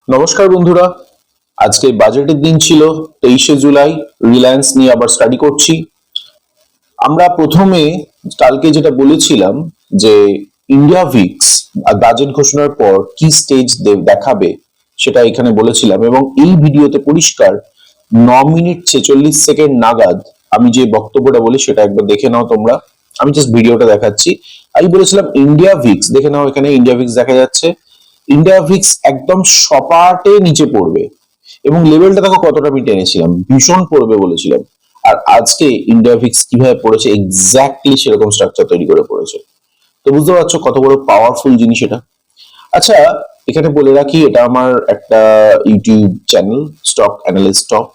নমস্কার বন্ধুরা, আজকে বাজেটের দিন ছিল 23শে জুলাই। রিলায়েন্স নিয়ে আবার স্টাডি করছি। আমরা প্রথমে কালকে যেটা বলেছিলাম যে ইন্ডিয়া ভিক্স আর বাজেট ঘোষণার পর কি স্টেজ দেখাবে সেটা এখানে বলেছিলাম, এবং এই ভিডিওতে পরিষ্কার 9 মিনিট 46 সেকেন্ড নাগাদ আমি যে বক্তব্যটা বলি সেটা একবার দেখে নাও তোমরা। আমি জাস্ট ভিডিওটা দেখাচ্ছি। আমি বলেছিলাম ইন্ডিয়া ভিক্স, দেখে নাও এখানে ইন্ডিয়া ভিক্স দেখা যাচ্ছে। ইন্ডিয়া ভিক্স একদম সপাটে নিচে পড়বে এবং লেভেলটা দেখো কতটা আমি টেনেছিলাম, ভীষণ পড়বে বলেছিলাম। আর আজকে ইন্ডিয়া ভিক্স কিভাবে পড়েছে, এক্স্যাক্টলি সেরকম স্ট্রাকচার তৈরি করে পড়েছে। তো বুঝতে পারছো কত বড় পাওয়ারফুল জিনিস এটা। আচ্ছা, এখানে বলে রাখি এটা আমার একটা YouTube channel, stock analyst top,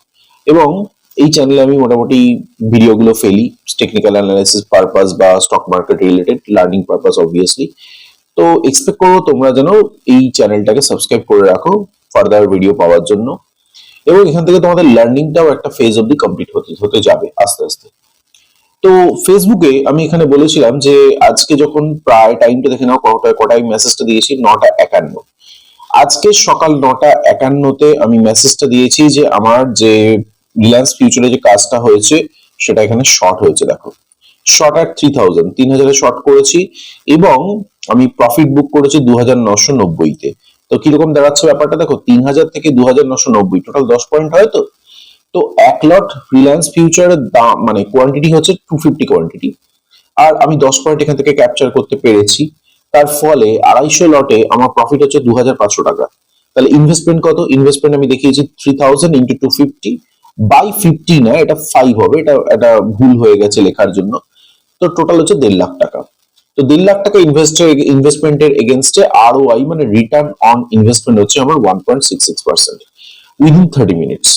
এবং এই চ্যানেলে আমি মোটামুটি ভিডিওগুলো ফেলি টেকনিক্যাল অ্যানালাইসিস পারপাস বা stock market related learning purpose obviously. তো এক্সপেক্ট করবো তোমরা যেন এই চ্যানেলটাকে সাবস্ক্রাইব করে রাখো ফার্দার ভিডিও পাওয়ার জন্য, এবং এখান থেকে তোমাদের লার্নিংটাও একটা ফেজ অব্দি কমপ্লিট হতে হতে যাবে আস্তে আস্তে। তো ফেসবুকে আমি এখানে বলেছিলাম যে আজকে যখন প্রায় টাইমটা দেখে নাও কটায় মেসেজটা দিয়েছি, 9টা 51। আজকে সকাল 9টা 51-তে আমি মেসেজটা দিয়েছি যে আমার যে রিলায়েন্স ফিউচারে যে কাজটা হয়েছে সেটা এখানে শর্ট হয়েছে। দেখো শর্ট অ্যাট 3000, 3000-এ শর্ট করেছি এবং আমি প্রফিট বুক করেছি 2990-তে। তো কিরকম দাঁড়াচ্ছে ব্যাপারটা দেখো, 3000 থেকে 2990, টোটাল 10 পয়েন্ট হয়। তো তো এক লট রিলায়েন্স ফিউচারের দাম মানে কোয়ান্টিটি হচ্ছে 250 কোয়ান্টিটি, আর আমি 10 পয়েন্ট এখান থেকে ক্যাপচার করতে পেরেছি। তার ফলে 250 লটে আমার প্রফিট হচ্ছে 2500 টাকা। তাহলে ইনভেস্টমেন্ট কত? ইনভেস্টমেন্ট আমি দেখিয়েছি 3000 ইন্টু 250 বাই 50 না, এটা 5 হবে, এটা ভুল হয়ে গেছে লেখার জন্য। তো টোটাল হচ্ছে 1.5 লাখ টাকা। তো 1.5 লাখ টাকা ইনভেস্টমেন্টের এগেনস্টে আরওআই মানে রিটার্ন অন ইনভেস্টমেন্ট হচ্ছে আমার 1.66% উইদিন 30 মিনিটস।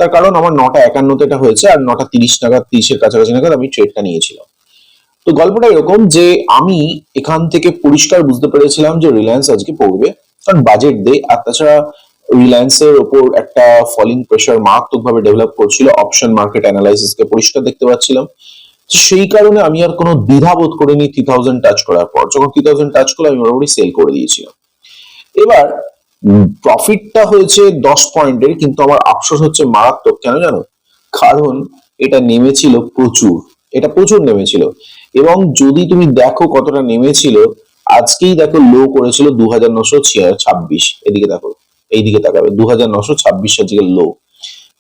তার কারণ আমার 9টা 51-তে এটা হয়েছে, আর 9টা 30 নাগাদ, 30-এর কাছাকাছি নাগাদ আমি ট্রেডটা নিয়েছিলাম। তো গল্পটা এরকম যে আমি এখান থেকে পরিষ্কার বুঝতে পেরেছিলাম যে রিলায়েন্স আজকে পড়বে, কারণ বাজেট ডে, আর তাছাড়া রিলায়েন্সের ওপর একটা ফলিং প্রেশার মারাত্মকভাবে ডেভেলপ করছিল, অপশন মার্কেট অ্যানালাইসিসকে পরিষ্কার দেখতে পাচ্ছিলাম। সেই কারণে আমি আর কোনো দ্বিধা বোধ করিনি 3000 টাচ করার পর। যখন 3000 টাচ করলো আমি মোটামুটি সেল করে দিয়েছিলাম। এবার প্রফিটটা হয়েছে 10 পয়েন্টের, কিন্তু আমার আফসোস হচ্ছে মারাত্মক। কেন জানো? কারণ এটা নেমেছিল প্রচুর, এটা প্রচুর নেমেছিল। এবং যদি তুমি দেখো কতটা নেমেছিল, আজকেই দেখো লো করেছিল 2926। এদিকে দেখো, এইদিকে তাকাবে, 2926 আজকে লো।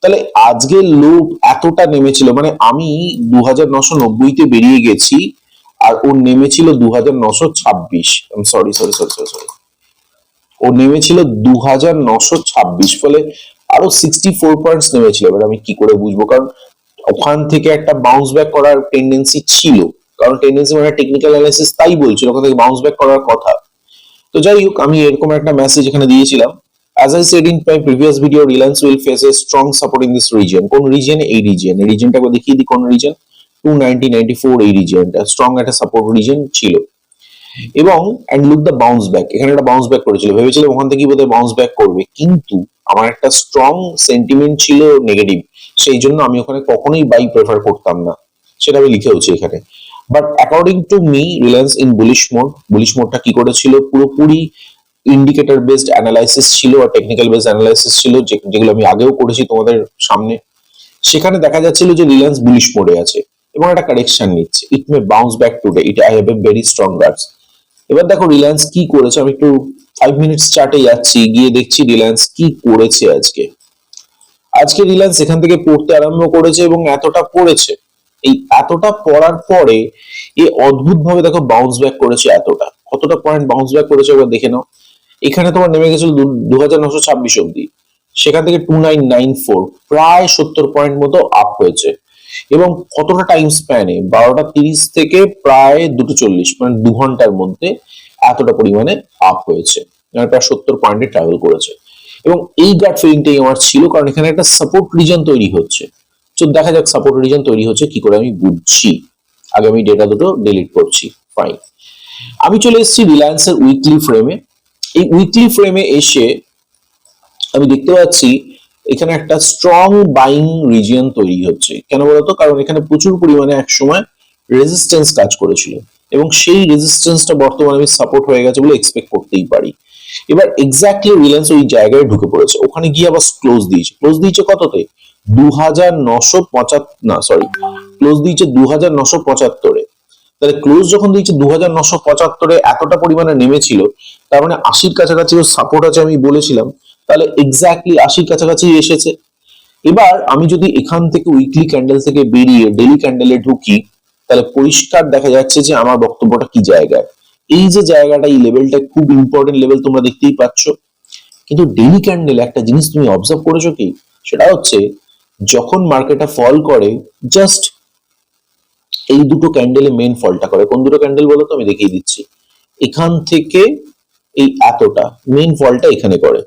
তাহলে আজকে লো এতটা নেমেছিল, মানে আমি 2990-তে বেরিয়ে গেছি আর ও নেমেছিল 2926। Sorry sorry sorry sorry sorry, ও নেমেছিল 2926, ফলে আরো 64 পয়েন্টস নেমেছিল। এবার আমি কি করে বুঝবো? কারণ ওখান থেকে একটা বাউন্স ব্যাক করার টেন্ডেন্সি ছিল, কারণ টেন্ডেন্সি মানে টেকনিক্যাল অ্যানালাইসিস তাই বলছিল ওখান থেকে বাউন্স ব্যাক করার কথা। তো যাই হোক, আমি এরকম একটা মেসেজ এখানে দিয়েছিলাম। As I said in my previous video, Reliance will face a strong support in this region. কোন রিজন? এই রিজন। এই রিজনটাকে দেখিয়ে দিই কোন রিজন। 290-94 এই রিজনটা স্ট্রং একটা সাপোর্ট রিজন ছিল। এবং and look the bounce back, এখানে একটা বাউন্স ব্যাক করেছিল, ভেবেছিলাম ওখান থেকে বোধহয় বাউন্স ব্যাক করবে, কিন্তু আমার একটা স্ট্রং সেন্টিমেন্ট ছিল নেগেটিভ, সেই জন্য আমি ওখানে কখনোই বাই প্রেফার করতাম না, সেটা আমি লিখেওছি এখানে। But according to me, Reliance in bullish mode. Bullish মোডটা কি করেছিল? পুরোপুরি ইন্ডিকেটর বেসড অ্যানালাইসিস ছিল আর টেকনিক্যাল বেসড অ্যানালাইসিস ছিল, যেগুলো আমি আগেও করেছি তোমাদের সামনে। সেখানে দেখা যাচ্ছিল যে রিলায়েন্স বুলিশ মোডে আছে এবং একটা কারেকশন নিচ্ছে। It may bounce back today, it I have a very strong guards. এবার দেখো রিলায়েন্স কি করেছে, আমি একটু 5 মিনিটস চার্টে যাচ্ছি, গিয়ে দেখছি রিলায়েন্স কি করেছে আজকে। আজকে রিলায়েন্স এখান থেকে পড়তে আরম্ভ করেছে এবং এতটা পড়েছে। এই এতটা পড়ার পরে এ অদ্ভুত ভাবে দেখো বাউন্স ব্যাক করেছে। এতটা কতটা পয়েন্ট বাউন্স ব্যাক করেছে এবার দেখে নাও। এখানে তোমার নেমে গেছিল 2926 অব্দি, সেখান থেকে 2994, প্রায় 70 পয়েন্ট মতো আপ হয়েছে। এবং কতটা টাইম স্প্যানে? 12টা 30 থেকে প্রায় 2টা 40, মানে 2 ঘন্টার মধ্যে এতটা পরিমাণে আপ হয়েছে, মানে প্রায় 70 পয়েন্টে ট্রাভেল করেছে। এবং এই গাট ফিলিংটাই আমার ছিল, কারণ এখানে একটা সাপোর্ট রিজন তৈরি হচ্ছে। তো দেখা যাক সাপোর্ট রিজন তৈরি হচ্ছে কি করে, আমি বুঝছি। আগে আমি ডেটা দুটো ডিলিট করছি। ফাইন, আমি চলে এসেছি রিলায়েন্সের উইকলি ফ্রেমে। এই উইকলি ফ্রেমে এসে আমি দেখতে পাচ্ছি এখানে একটা স্ট্রং বাইং রিজিয়ন তৈরি হচ্ছে। কেন বলতো? কারণ এখানে প্রচুর পরিমাণে এক সময় রেজিস্ট্যান্স কাজ করেছিল এবং সেই রেজিস্ট্যান্সটা বর্তমানে আমি সাপোর্ট হয়ে গেছে বলে এক্সপেক্ট করতেই পারি। এবার এক্স্যাক্টলি রিলায়েন্স ওই জায়গায় ঢুকে পড়েছে, ওখানে গিয়ে আবার ক্লোজ দিয়েছে কততে, 2975, না সরি, ক্লোজ দিয়েছে 2975-এ। তাহলে ক্লোজ যখন দিয়েছে 2975-এ, এতটা পরিমাণে নেমেছিল, তার মানে 80-র কাছাকাছি সাপোর্ট আছে আমি বলেছিলাম, তাহলে এক্স্যাক্টলি 80-র কাছাকাছি এসেছে। এবার আমি যদি এখান থেকে উইকলি ক্যান্ডেল থেকে বেরিয়ে ডেইলি ক্যান্ডেলে ঢুকি, তাহলে পরিষ্কার দেখা যাচ্ছে যে আমার বক্তব্যটা কি জায়গায়। এই যে জায়গাটা, এই লেভেলটা খুব ইম্পর্টেন্ট লেভেল, তোমরা দেখতেই পাচ্ছ। কিন্তু ডেইলি ক্যান্ডেল একটা জিনিস তুমি অবজার্ভ করেছো কি, সেটা হচ্ছে যখন মার্কেটটা ফল করে, জাস্ট এই দুটো ক্যান্ডেলে মেন ফলটা করে। কোন দুটো ক্যান্ডেল বলো তো, আমি দেখিয়ে দিচ্ছি। এখান থেকে এই এতটা মেন ফলটা এখানে করে,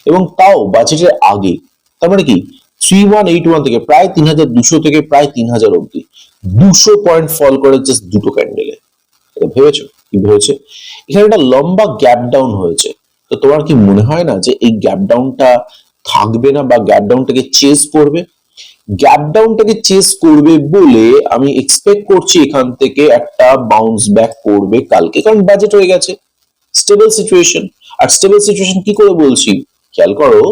এবং তাও বাজেটের আগে। তার মানে কি, 3181 থেকে প্রায় 3200 থেকে প্রায় 3000 অব্দি 200 পয়েন্ট ফল করে জাস্ট দুটো ক্যান্ডেলে। ভেবেছো কি ভেবেছে? এখানে একটা লম্বা গ্যাপ ডাউন হয়েছে। তো তোমার কি মনে হয় না যে এই গ্যাপ ডাউনটা থাকবে না, বা গ্যাপ ডাউনটাকে চেস করবে? গ্যাপ ডাউনটাকে চেস করবে বলে আমি এক্সপেক্ট করছি এখান থেকে একটা বাউন্স ব্যাক করবে কালকে, কারণ বাজেট হয়ে গেছে, স্টেবল সিচুয়েশন। আর স্টেবল সিচুয়েশন কি করে বলছি, খেয়াল করো।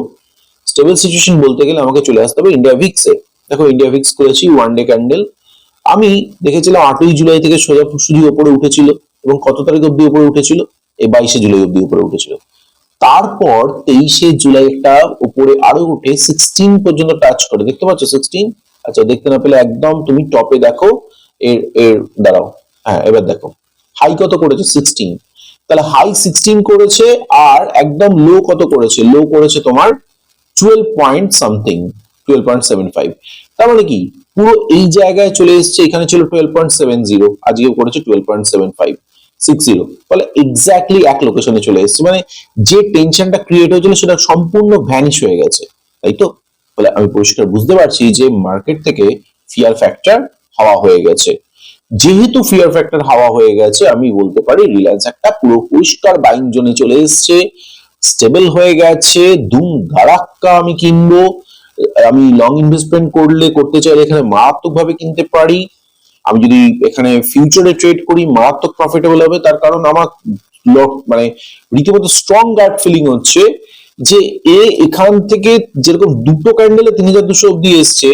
স্টেবল সিচুয়েশন বলতে গেলে আমাকে চলে আসতে হবে ইন্ডিয়া ভিক্সে। দেখো ইন্ডিয়া ভিক্স করেছি ওয়ান ডে ক্যান্ডেল, আমি দেখেছিলাম 8ই জুলাই থেকে সোজাসুজি উপরে উঠেছিল, এবং কত তারিখ অব্দি উপরে উঠেছিল, এই 22শে জুলাই অব্দি উপরে উঠেছিল। তারপর 23শে জুলাই একটা উপরে আরো উঠে 16 পর্যন্ত টাচ করে, দেখতে পাচ্ছ 16? আচ্ছা, দেখতে না পেলে একদম তুমি টপে দেখো, এর এর দাঁড়াও, হ্যাঁ এবার দেখো হাই কত করেছে, 16। তাহলে হাই 16 করেছে, আর একদম লো কত করেছে, লো করেছে তোমার 12 পয়েন্ট সামথিং, 12.75। তার মানে কি, পুরো এই জায়গায় চলে এসেছে, এখানে ছিল 12.70, আজকে করেছে 12.7560, ফলে এক্স্যাক্টলি এক লোকেশনে চলে এসেছে। মানে যে টেনশনটা ক্রিয়েট হয়েছিল সেটা সম্পূর্ণ ভ্যানিশ হয়ে গেছে, তাই তো? ফলে আমি পরিষ্কার বুঝতে পারছি যে মার্কেট থেকে ফিয়ার ফ্যাক্টর হাওয়া হয়ে গেছে। যেহেতু ফিয়ার ফ্যাক্টর হাওয়া হয়ে গেছে, আমি বলতে পারি রিলায়েন্স একটা পুরো পরিষ্কার বাইং জোনে চলে এসেছে, স্টেবল হয়ে গেছে, দুম ধারাক্কা আমি কিনবো। আমি লং ইনভেস্টমেন্ট করতে চাইলে এখানে মারাত্মক ভাবে কিনতে পারি। আমি যদি এখানে ফিউচারে ট্রেড করি, মারাত্মক প্রফিটেবল হবে। তার কারণ আমার মানে রীতিমতো স্ট্রং গাট ফিলিং হচ্ছে যে এখান থেকে যেরকম দুটো ক্যান্ডেলে 3200 অব্দি এসছে,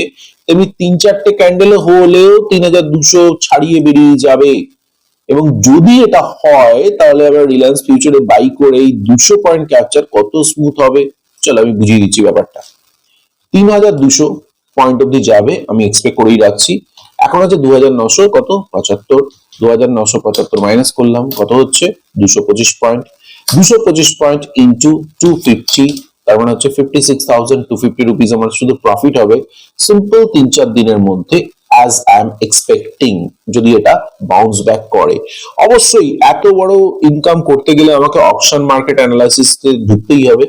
তেমনি 3-4টে ক্যান্ডেলে হলেও 3200 ছাড়িয়ে বেরিয়ে যাবে। এবং যদি এটা হয়, তাহলে আবার রিলায়েন্স ফিউচারে বাই করে এই 200 পয়েন্ট ক্যাপচার কত স্মুথ হবে, চলো আমি বুঝিয়ে দিচ্ছি ব্যাপারটা। 3200 পয়েন্ট অব্দি যাবে আমি এক্সপেক্ট করেই রাখছি। এখন আছে 2900 কত 75, 2975 মাইনাস করলাম, কত হচ্ছে 225 পয়েন্ট। 225 পয়েন্ট ইন্টু 250, তার মানে হচ্ছে 56,250 রুপিস আমার শুধু প্রফিট হবে সিম্পল 3-4 দিনের মধ্যে, as I am expecting, যদি এটা বাউন্স ব্যাক করে। অবশ্যই এত বড় ইনকাম করতে গেলে আমাকে অপশন মার্কেট অ্যানালাইসিসে ঢুকতেই হবে।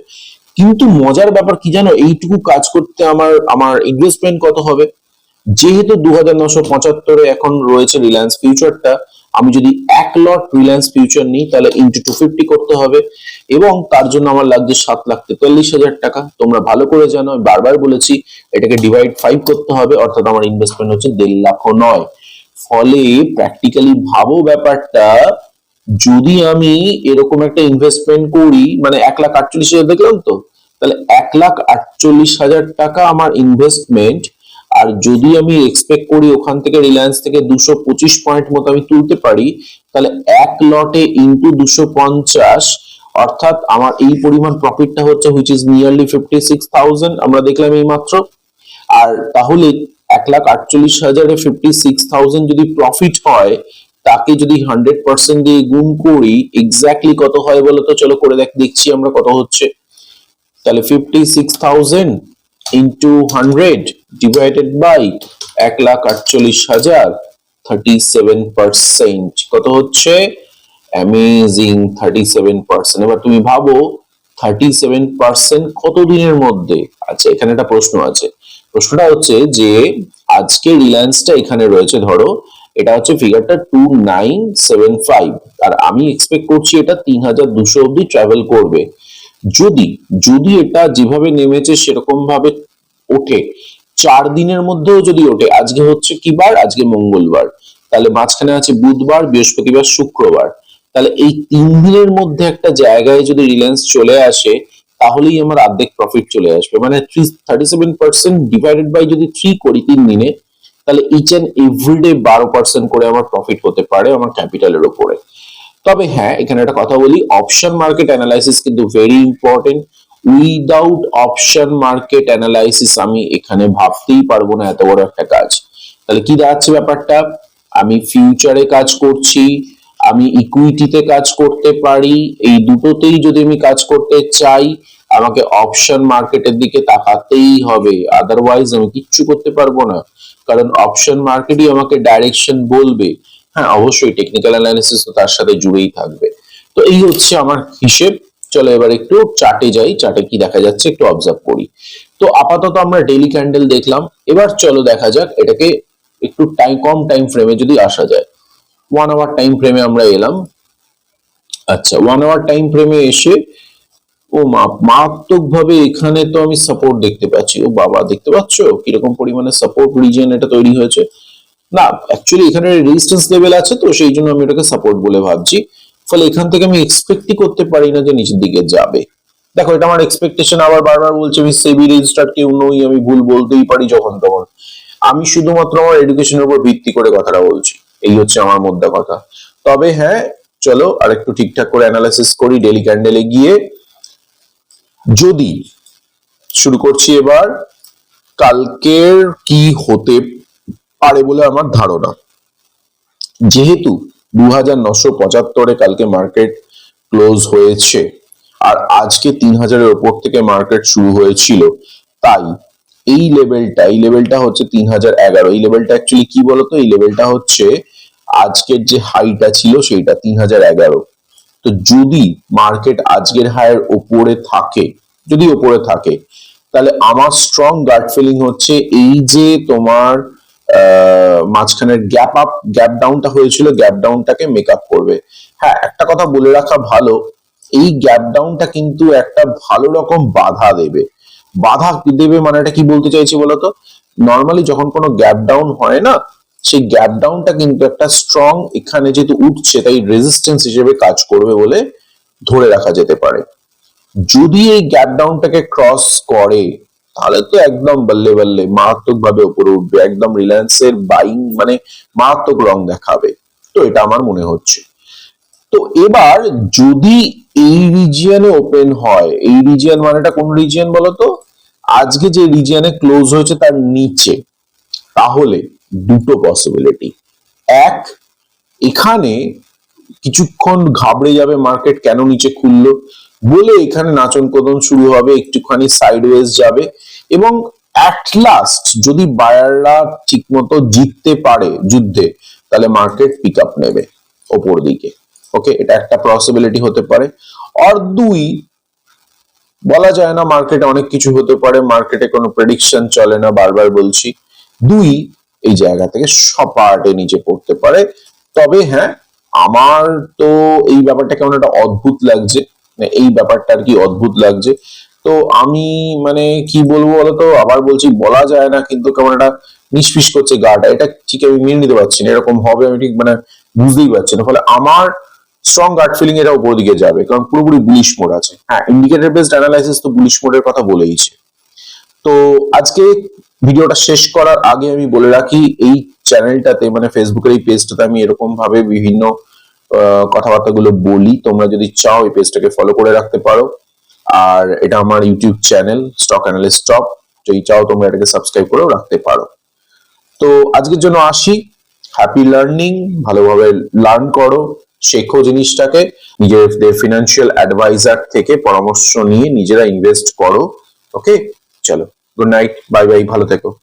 কিন্তু মজার ব্যাপার কি জানো, এইটুকু কাজ করতে আমার ইনভেস্টমেন্ট কত হবে? যেহেতু 2975-এ এখন রয়েছে রিলায়েন্স ফিউচারটা, আমি যদি 1 লট রিলায়েন্স ফিউচার নিই, তাহলে ইন্টু 250 করতে হবে, এবং তার জন্য আমার লাগছে 7,43,000 টাকা। তোমরা ভালো করে জানো, আমি বারবার বলেছি এটাকে ডিভাইড 5 করতে হবে, অর্থাৎ আমার ইনভেস্টমেন্ট হচ্ছে 1.5 লাখও নয়। ফলে প্র্যাকটিক্যালি ভাবো ব্যাপারটা, যদি আমি এরকম একটা ইনভেস্টমেন্ট করি, মানে 1,48,000 দেখলাম তো, তাহলে 1,48,000 টাকা আমার ইনভেস্টমেন্ট। আর যদি আমি এক্সপেক্ট করি ওখান থেকে রিলায়েন্স থেকে 225 পয়েন্ট মতো আমি তুলতে পারি, তাহলে এক লটে ইন্টু 250, অর্থাৎ আমার এই পরিমাণ প্রফিটটা হচ্ছে হুইচ ইজ নিয়ারলি 56,000 আমরা দেখলাম এই মাত্র। আর তাহলে 1,48,000-এ 56,000 যদি প্রফিট হয়, তাকে যদি 100% দিয়ে গুণ করি, এক্স্যাক্টলি কত হয় বলো তো? চলো করে দেখছি আমরা কত হচ্ছে। তাহলে 56,000 ইন্টু 100 ডিভাইডেড বাই 1,48,000, 37%, কত হচ্ছে? অ্যামেজিং 37%। এবার তুমি ভাবো 37% কত দিনের মধ্যে? আচ্ছা, এখানে একটা প্রশ্ন আছে। প্রশ্নটা হচ্ছে যে আজকে রিলায়েন্সটা এখানে রয়েছে, ধরো এটা হচ্ছে ফিগারটা 2975, আর আমি এক্সপেক্ট করছি এটা 3200 অব্দি ট্রাভেল করবে। যদি এটা যেভাবে নেমেছে সেরকম ভাবে ওঠে, 4 দিনের মধ্যেও যদি ওঠে, আজকে হচ্ছে কি বার? আজকে মঙ্গলবার, তাহলে মাঝখানে আছে বুধবার, বৃহস্পতিবার, শুক্রবার, তাহলে এই 3 দিনের মধ্যে একটা জায়গায় যদি রিলায়েন্স চলে আসে তাহলেই আমার অর্ধেক প্রফিট চলে আসবে, মানে 37% ডিভাইডেড বাই যদি 3 করি 3 দিনে, তাহলে ইচ এন্ড এভরিডে 12% করে আমার প্রফিট হতে পারে আমার ক্যাপিটালের উপরে। তবে হ্যাঁ, এখানে একটা কথা বলি, অপশন মার্কেট অ্যানালাইসিস কিন্তু very important. Without option market analysis আমি এখানে ভাবতেই পারবো না এত বড় একটা কাজ। তাহলে কি দাঁড়াচ্ছে ব্যাপারটা, আমি ফিউচারে কাজ করছি, আমি ইকুইটিতে কাজ করতে পারি, এই দুটোতেই যদি আমি কাজ করতে চাই আমাকে অপশন মার্কেটের দিকে তাকাতেই হবে, আদারওয়াইজ আমি কিচ্ছু করতে পারবো না, কারণ অপশন মার্কেটই আমাকে ডাইরেকশন বলবে। হ্যাঁ, অবশ্যই টেকনিক্যাল অ্যানালিসিস তো তার সাথে জুড়েই থাকবে। তো এই হচ্ছে আমার হিসেব। চলো এবার একটু চার্টে যাই, চার্টে কি দেখা যাচ্ছে একটু অবজার্ভ করি। তো আপাতত আমরা ডেইলি ক্যান্ডেল দেখলাম, এবার চলো দেখা যাক এটাকে একটু কম টাইম ফ্রেমে যদি আসা যায়। 1 আওয়ার টাইম ফ্রেমে আমরা এলাম। আচ্ছা, 1 আওয়ার টাইম ফ্রেমে এসে ও মারাত্মক ভাবে এখানে তো আমি সাপোর্ট দেখতে পাচ্ছি। ও বাবা, দেখতে পাচ্ছ কিরকম পরিমাণে সাপোর্ট রিজিয়ন এটা তৈরি হয়েছে। না, অ্যাকচুয়ালি এখানে রেজিস্ট্যান্স লেভেল আছে, তো সেই জন্য আমি এটাকে সাপোর্ট বলে ভাবছি। ফলে এখান থেকে আমি এক্সপেক্টই করতে পারি না যে নিচের দিকে যাবে। দেখো, এটা আমার এক্সপেকটেশন। আবার বারবার বলছি আমি সেবি রেজিস্টার্ড কেউ নই, আমি ভুল বলতেই পারি যখন তখন। আমি শুধুমাত্র আমার এডুকেশনের উপর ভিত্তি করে কথাটা বলছি, এই হচ্ছে আমার মোদ্দা কথা। তবে হ্যাঁ, চলো আর একটু ঠিকঠাক করে অ্যানালাইসিস করি ডেইলি ক্যান্ডেলে গিয়ে। যদি শুরু করছি এবার, কালকের কি হতে পারে বলে আমার ধারণা, যেহেতু 2975-এ কালকে মার্কেট ক্লোজ হয়েছে আর আজকে 3000-এর উপর থেকে মার্কেট শুরু হয়েছিল, তাই এই লেভেলটা হচ্ছে 3011। এই লেভেলটা অ্যাকচুয়ালি কি বলতো, এই লেভেলটা হচ্ছে আজকের যে হাইটা ছিল সেইটা 3011। তো যদি মার্কেট আজকের হাইয়ের উপরে থাকে, যদি উপরে থাকে, তাহলে আমার স্ট্রং গাট ফিলিং হচ্ছে এই যে তোমার মাঝখানের গ্যাপ ডাউনটা হয়েছিল, গ্যাপ ডাউনটাকে মেক আপ করবে। হ্যাঁ, একটা কথা বলে রাখা ভালো, এই গ্যাপ ডাউনটা কিন্তু একটা ভালো রকম বাধা দেবে। বাধা দেবে মানে এটা কি বলতে চাইছি বলতো, নর্মালি যখন কোনো গ্যাপ ডাউন হয় না, সেই গ্যাপ ডাউনটা কিন্তু একটা স্ট্রং, এখানে যেহেতু উঠছে তাই রেজিস্ট্যান্স হিসেবে কাজ করবে বলে ধরে রাখা যেতে পারে। যদি এই গ্যাপ ডাউনটাকে ক্রস করে তাহলে তো একদম বল্লে বল্লে মারাত্মক ভাবে উপরে উঠবে, একদম রিলায়েন্সের বাইং মানে মারাত্মক রং দেখাবে। তো এটা আমার মনে হচ্ছে। তো এবার যদি এই রিজিয়নে ওপেন হয়, এই রিজিয়ন মানেটা কোন রিজিয়ন বলতো, আজকে যে রিজিয়নে ক্লোজ হয়েছে তার নিচে, তাহলে দুটো পসিবিলিটি। এক, এখানে কিছুক্ষণ ঘাবড়ে যাবে মার্কেট, কেন নিচে খুললো বলে এখানে নাচন কোদন শুরু হবে, একটুখানি সাইডওয়েজ যাবে, এবং অ্যাট লাস্ট যদি বায়াররা ঠিকমতো জিততে পারে যুদ্ধে, তাহলে মার্কেট পিক আপ নেবে ওপর দিকে। ওকে, এটা একটা পসিবিলিটি হতে পারে। আর দুই, বলা যায় না, মার্কেটে অনেক কিছু হতে পারে, মার্কেটে কোনো প্রেডিকশন চলে না, বারবার বলছি। দুই, এই জায়গা থেকে সপাটে নিচে পড়তে পারে। তবে হ্যাঁ, আমার তো এই ব্যাপারটা কেমন একটা অদ্ভুত লাগছে, এই ব্যাপারটা আর কি অদ্ভুত লাগছে। তো আমি মানে কি বলবো বলতো, আবার বলছি বলা যায় না, কিন্তু কেমন একটা নিষ্পিস করছে গাটা, এটা ঠিক আমি মেনে নিতে পারছি না, এরকম হবে আমি ঠিক মানে বুঝতেই পারছি না। ফলে আমার স্ট্রং গাট ফিলিং এটা উপর দিকে যাবে, কারণ পুরোপুরি বুলিশ মোড আছে। হ্যাঁ, ইন্ডিকেটর বেসড অ্যানালাইসিস তো বুলিশ মোডের কথা বলেইছে। তো আজকে ভিডিওটা শেষ করার আগে আমি বলে রাখি, এই চ্যানেলটাতে মানে ফেসবুকের এই পেজটাতে আমি এরকম ভাবে বিভিন্ন কথাবার্তাগুলো বলি। তোমরা যদি চাও এই পেজটাকে ফলো করে রাখতে পারো। আর এটা আমার YouTube channel stock analyst top, যদি চাও তোমরা এটাকে সাবস্ক্রাইব করেও রাখতে পারো। তো আজকের জন্য আসি। হ্যাপি লার্নিং, ভালোভাবে লার্ন করো, শেখো জিনিসটাকে, নিজেদের ফিনান্সিয়াল অ্যাডভাইজার থেকে পরামর্শ নিয়ে নিজেরা ইনভেস্ট করো। ওকে, চলো, গুড নাইট, বাই বাই, ভালো থেকো।